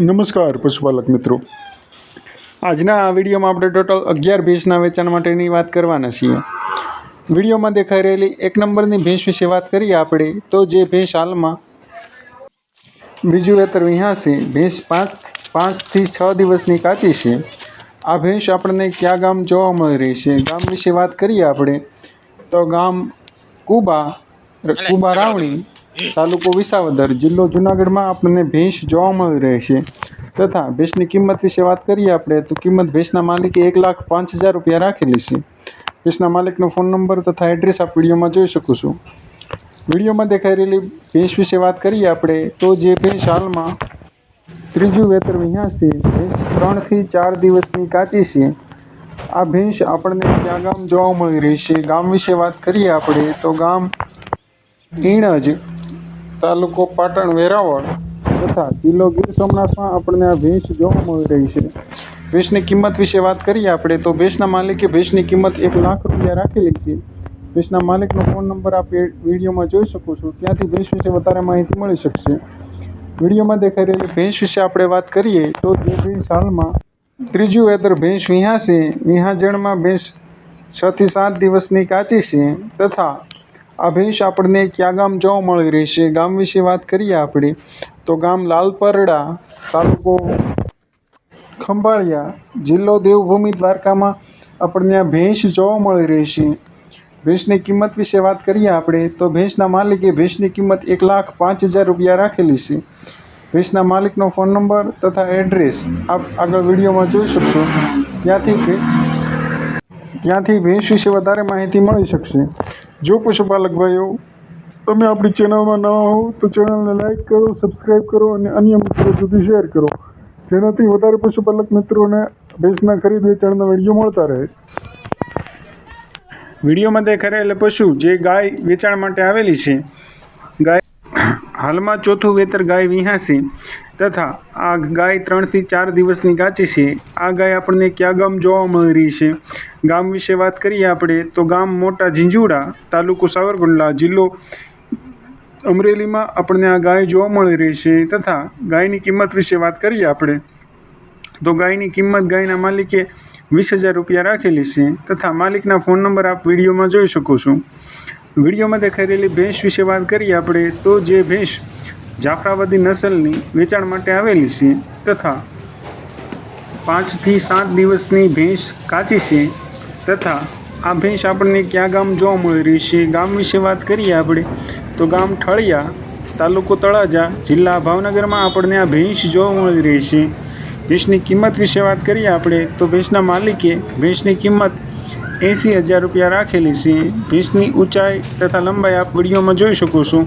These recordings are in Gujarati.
નમસ્કાર પશુપાલક મિત્રો, આજના આ વિડીયોમાં આપણે ટોટલ 11 ભેંસના વેચાણ માટેની વાત કરવાના છીએ। વિડીયોમાં દેખાઈ રહેલી એક નંબરની ભેંસ વિશે વાત કરીએ આપણે તો જે ભેંસ હાલમાં બીજું વેતર વિહાશે, ભેંસ 5 થી 6 દિવસની કાચી છે। આ ભેંસ આપણને કયા ગામ જોવા મળી રહી છે, ગામ વિશે વાત કરીએ આપણે તો ગામ કુબા રાવણી, તાલુકો વિસાવદર, જિલ્લો જુનાગઢમાં આપણને ભેંસ જોવા મળી રહી છે। તથા ભેંસની કિંમત વિશે વાત કરીએ આપણે તો કિંમત ભેંસના માલિકે 1,05,000 રૂપિયા રાખેલી છે। ભેંસના માલિકનો ફોન નંબર તથા એડ્રેસ આપ વિડીયોમાં જોઈ શકો છો। વિડીયોમાં દેખાઈ રહેલી ભેંસ વિશે વાત કરીએ આપણે તો જે ભેંસ હાલમાં ત્રીજું વેતર વિહાશે, ભેંસ 3 થી 4 દિવસની કાચી છે। આ ભેંસ આપણને કયા ગામ જોવા મળી રહી છે, ગામ વિશે વાત કરીએ આપણે તો ગામ ઈણજ, તાલુકો પાટણ વેરાવળ તથા જિલ્લો ગીર સોમનાથમાં આપણને આ ભેંસ જોવા મળી રહી છે। ભેંસની કિંમત વિશે વાત કરીએ આપણે તો ભેંસના માલિકે ભેંસની કિંમત 1 લાખ રૂપિયા રાખેલી છે। ભેંસના માલિકનો ફોન નંબર આપ વિડીયોમાં જોઈ શકો છો, ત્યાંથી ભેંસ વિશે વધારે માહિતી મળી શકશે। વિડીયોમાં દેખાઈ રહેલી ભેંસ વિશે આપણે વાત કરીએ તો જે ભેંસ હાલમાં ત્રીજું વેતર ભેંસ વિહાશે, વિહાજણમાં ભેંસ 6 થી 7 દિવસની કાચી છે। તથા આ ભેંસ આપણને કયા ગામ જોવા મળી રહી છે, ગામ વિશે વાત કરીએ આપણે તો ગામ લાલપરડા, તાલુકો ખંભાળિયા, જિલ્લો દેવભૂમિ દ્વારકામાં આપણને આ ભેંસ જોવા મળી રહી છે। ભેંસની કિંમત વિશે વાત કરીએ આપણે તો ભેંસના માલિકે ભેંસની કિંમત 1,05,000 રૂપિયા રાખેલી છે। ભેંસના માલિકનો ફોન નંબર તથા એડ્રેસ આપ આગળ વિડીયોમાં જોઈ શકશો, ત્યાંથી ભેંસ વિશે વધારે માહિતી મળી શકશે। જો પશુપાલક ભાઈઓ તમે આપણી ચેનલમાં નવા હો તો ચેનલને લાઈક કરો, સબસ્ક્રાઈબ કરો અને અન્ય મિત્રો સુધી શેર કરો, જેનાથી વધારે પશુપાલક મિત્રોને ભેંસના ખરીદ વેચાણના વિડીયો મળતા રહે। વિડીયોમાં દેખાઈ રહેલા પશુ જે ગાય વેચાણ માટે આવેલી છે, ગાય હાલમાં ચોથું વેતર ગાય વિહાશે તથા આ ગાય 3 થી 4 દિવસની કાચી છે। આ ગાય આપણને કયા ગામ જોવા મળી રહી છે, ગામ વિશે વાત કરીએ આપણે તો ગામ મોટા ઝીંઝુડા, તાલુકો સાવરકુંડલા, જિલ્લો અમરેલીમાં આપણને આ ગાય જોવા મળી રહી છે। તથા ગાયની કિંમત વિશે વાત કરીએ આપણે તો ગાયની કિંમત ગાયના માલિકે 20,000 રૂપિયા રાખેલી છે। તથા માલિકના ફોન નંબર આપ વિડીયોમાં જોઈ શકો છો। વિડીયોમાં દેખાઈ રહેલી ભેંસ વિશે વાત કરીએ આપણે તો જે ભેંસ જાફરાબાદી નસલની વેચાણ માટે આવેલી છે તથા 5 થી 7 દિવસની ભેંસ કાચી છે। તથા આ ભેંસ આપણને કયા ગામ જોવા મળી રહી છે, ગામ વિશે વાત કરીએ આપણે તો ગામ ઠળિયા, તાલુકો તળાજા, જિલ્લા ભાવનગરમાં આપણને આ ભેંસ જોવા મળી રહી છે। ભેંસની કિંમત વિશે વાત કરીએ આપણે તો ભેંસના માલિકે ભેંસની કિંમત 80,000 રૂપિયા રાખેલી છે। ભેંસની ઊંચાઈ તથા લંબાઈ આપ વિડીયોમાં જોઈ શકો છો,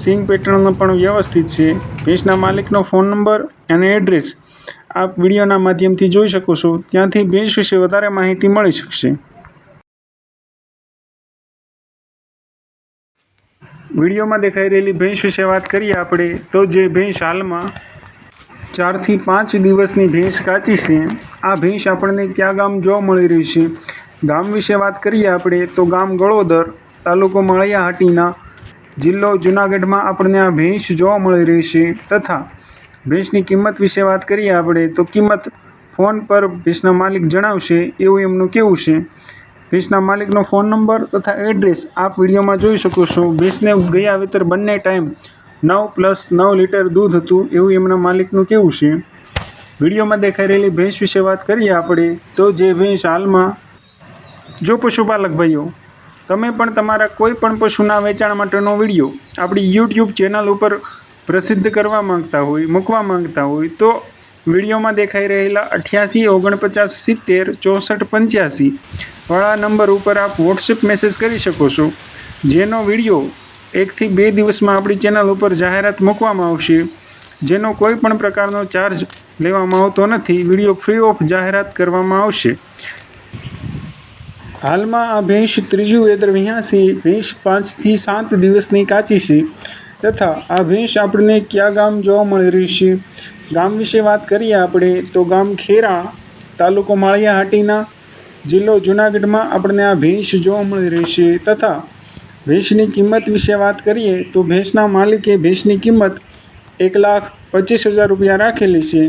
સિંગ પેટર્ન પણ વ્યવસ્થિત છે। ભેંસના માલિકનો ફોન નંબર અને એડ્રેસ આપ વિડીયોના માધ્યમથી જોઈ શકો છો, ત્યાંથી ભેંસ વિશે વધારે માહિતી મળી શકશે। વિડીયોમાં દેખાઈ રહેલી ભેંસ વિશે વાત કરીએ આપણે તો જે ભેંસ હાલમાં 4 થી 5 દિવસની ભેંસ કાચી છે। આ ભેંસ આપણને કયા ગામ જોવા મળી રહી છે, ગામ વિશે વાત કરીએ આપણે તો ગામ ગળોદર, તાલુકો માળિયાહાટીના, જિલ્લો જુનાગઢમાં આપણને આ ભેંસ જોવા મળી રહી છે। તથા ભેંસની કિંમત વિશે વાત કરીએ આપણે તો કિંમત ફોન પર ભેંસના માલિક જણાવશે એવું એમનું કહેવું છે। ભેંસના માલિકનો ફોન નંબર તથા એડ્રેસ આપ વિડીયોમાં જોઈ શકો છો। ભેંસને ગયા વેતર બંને ટાઈમ 9+9 લીટર દૂધ હતું એવું એમના માલિકનું કહેવું છે। વિડીયોમાં દેખાઈ રહેલી ભેંસ વિશે વાત કરીએ આપણે તો જે ભેંસ હાલમાં જો પશુપાલક ભાઈઓ તમે પણ તમારા કોઈ પણ પશુના વેચાણ માટેનો વિડીયો આપણી YouTube ચેનલ ઉપર પ્રસિદ્ધ કરવા માંગતા હોય, મૂકવા માંગતા હોય તો વિડીયોમાં દેખાઈ રહેલા 88 49 70 64 85 વાળા નંબર ઉપર આપ વોટ્સએપ મેસેજ કરી શકો છો, જેનો વિડીયો 1 થી 2 દિવસમાં આપણી ચેનલ ઉપર જાહેરાત મૂકવામાં આવશે, જેનો કોઈ પણ પ્રકારનો ચાર્જ લેવામાં આવતો નથી। વિડીયો ફ્રી ઓફ જાહેરાત કરવામાં આવશે। હાલમાં આ ભેંસ ત્રીજું વેતર વિહાશે, ભેંસ 5 થી 7 દિવસની કાચી છે। તથા આ ભેંસ આપણને કયા ગામ જોવા મળી રહી છે, ગામ વિશે વાત કરીએ આપણે તો ગામ ખેરા, તાલુકો માળિયાહાટીના, જિલ્લો જુનાગઢમાં આપણને આ ભેંસ જોવા મળી રહી છે। તથા ભેંસની કિંમત વિશે વાત કરીએ તો ભેંસના માલિકે ભેંસની કિંમત 1,05,000 25,000 રૂપિયા રાખેલી છે।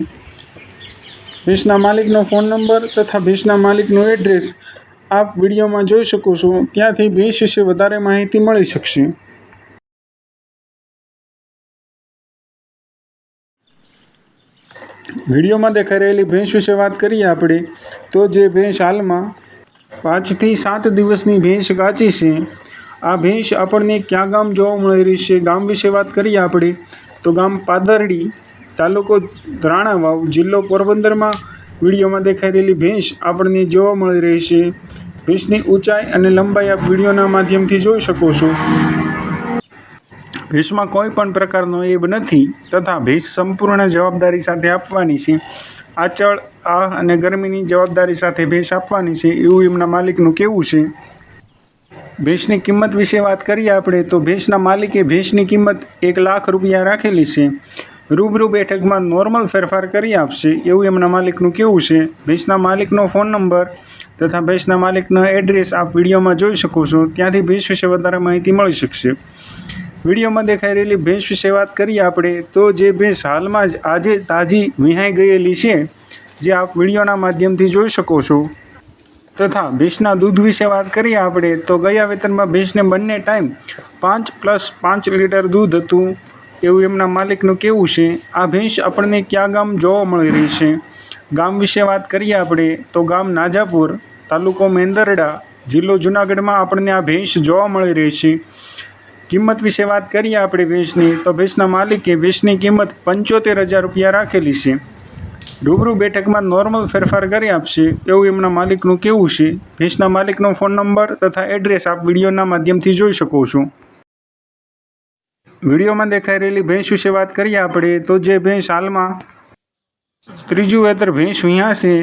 ભેંસના માલિકનો ફોન નંબર તથા ભેંસના માલિકનું એડ્રેસ આપ વિડીયોમાં જોઈ શકો છો। ત્યાંથી ભેંસ વિશે વધારે માહિતી મળી શકશે। વિડીયોમાં દેખાઈ રહેલી ભેંસ વિશે વાત કરીએ આપણે તો જે ભેંસ હાલમાં 5 થી 7 દિવસની ભેંસ કાચી છે। આ ભેંસ આપણને ક્યાં ગામ જોવા મળી રહી છે? ગામ વિશે વાત કરીએ આપણે તો ગામ પાદરડી, તાલુકો રાણાવાવ, જિલ્લો પોરબંદરમાં વિડીયોમાં દેખાઈ રહેલી ભેંસ આપણને જોવા મળી રહી છે। ભેંસની ઊંચાઈ અને લંબાઈ આપ વિડીયોના માધ્યમથી જોઈ શકો છો। ભેંસમાં કોઈ પણ પ્રકારનો એબ નથી તથા ભેંસ સંપૂર્ણ જવાબદારી સાથે આપવાની છે। આચળ, અને ગરમીની જવાબદારી સાથે ભેંસ આપવાની છે એવું એમના માલિકનું કહેવું છે। ભેંસની કિંમત વિશે વાત કરીએ આપણે તો ભેંસના માલિકે ભેંસની કિંમત 1 લાખ રૂપિયા રાખેલી છે। રૂબરૂ બેઠકમાં નોર્મલ ફેરફાર કરી આપશે એવું એમના માલિકનું કહેવું છે। ભેંસના માલિકનો ફોન નંબર તથા ભેંસના માલિકનો એડ્રેસ આપ વિડીયોમાં જોઈ શકો છો। ત્યાંથી ભેંસ વિશે વધારે માહિતી મળી શકશે। વિડીયોમાં દેખાઈ રહેલી ભેંસ વિશે વાત કરીએ આપણે તો જે ભેંસ હાલમાં જ આજે તાજી વિહાઈ ગયેલી છે, જે આપ વિડીયોના માધ્યમથી જોઈ શકો છો। તથા ભેંસના દૂધ વિશે વાત કરીએ આપણે તો ગયા વેતરમાં ભેંસને બંને ટાઈમ 5+5 લીટર દૂધ હતું એવું એમના માલિકનું કહેવું છે। આ ભેંસ આપણને ક્યાં ગામ જોવા મળી રહી છે? ગામ વિશે વાત કરીએ આપણે તો ગામ નાજાપુર, તાલુકો મેંદરડા, જિલ્લો જૂનાગઢમાં આપણને આ ભેંસ જોવા મળી રહી છે। કિંમત વિશે વાત કરીએ આપણે ભેંસની તો ભેંસના માલિકે ભેંસની કિંમત 75,000 રૂપિયા રાખેલી છે। રૂબરૂ બેઠકમાં નોર્મલ ફેરફાર કરી આપશે એવું એમના માલિકનું કહેવું છે। ભેંસના માલિકનો ફોન નંબર તથા એડ્રેસ આપ વિડીયોના માધ્યમથી જોઈ શકો છો। વિડીયોમાં દેખાઈ રહેલી ભેંસ વિશે વાત કરીએ આપણે તો જે ભેંસ હાલમાં 3જું વેતર ભેંસ વિહાશે।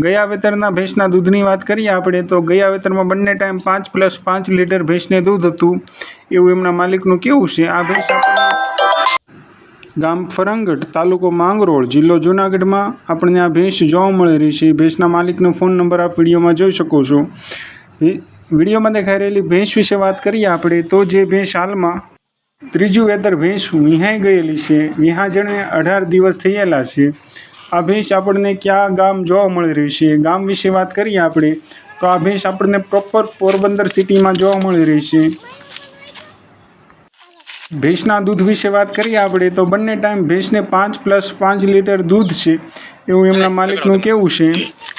ગયા વેતરના ભેંસના દૂધની વાત કરીએ આપણે તો ગયા વેતરમાં બંને ટાઈમ 5+5 લીટર ભેંસને દૂધ હતું એવું એમના માલિકનું કહેવું છે। આ ભેંસ ગામ ફરંગડ, તાલુકો માંગરોળ, જિલ્લો જૂનાગઢમાં આપણને આ ભેંસ જોવા મળી રહી છે। ભેંસના માલિકનો ફોન નંબર આપ વિડીયોમાં જોઈ શકો છો। વિડીયોમાં દેખાઈ રહેલી ભેંસ વિશે વાત કરીએ આપણે તો જે ભેંસ હાલમાં 3જું વેતર ભેંસ વિહાઈ ગયેલી છે। વિહાજણે 18 દિવસ થયેલા છે। આ ભેંસ આપણને ક્યાં ગામ જોવા મળી રહી છે? ગામ વિશે વાત કરીએ આપણે તો આ ભેંસ આપણને પ્રોપર પોરબંદર સિટીમાં જોવા મળી રહી છે। ભેંસના દૂધ વિશે વાત કરીએ આપણે તો બંને ટાઈમ ભેંસને 5+5 લીટર દૂધ છે એવું એમના માલિકનું કહેવું છે।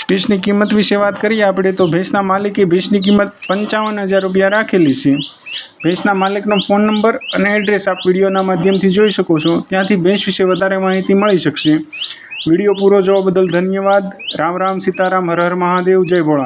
ભેંસની કિંમત વિશે વાત કરીએ આપણે તો ભેંસના માલિકે ભેંસની કિંમત 55,000 રૂપિયા રાખેલી છે। ભેંસના માલિકનો ફોન નંબર અને એડ્રેસ આપ વિડીયોના માધ્યમથી જોઈ શકો છો। ત્યાંથી ભેંસ વિશે વધારે માહિતી મળી શકશે। વિડીયો પૂરો જોવા બદલ ધન્યવાદ। રામ રામ, સીતારામ, હર હર મહાદેવ, જય ભોળાનાથ।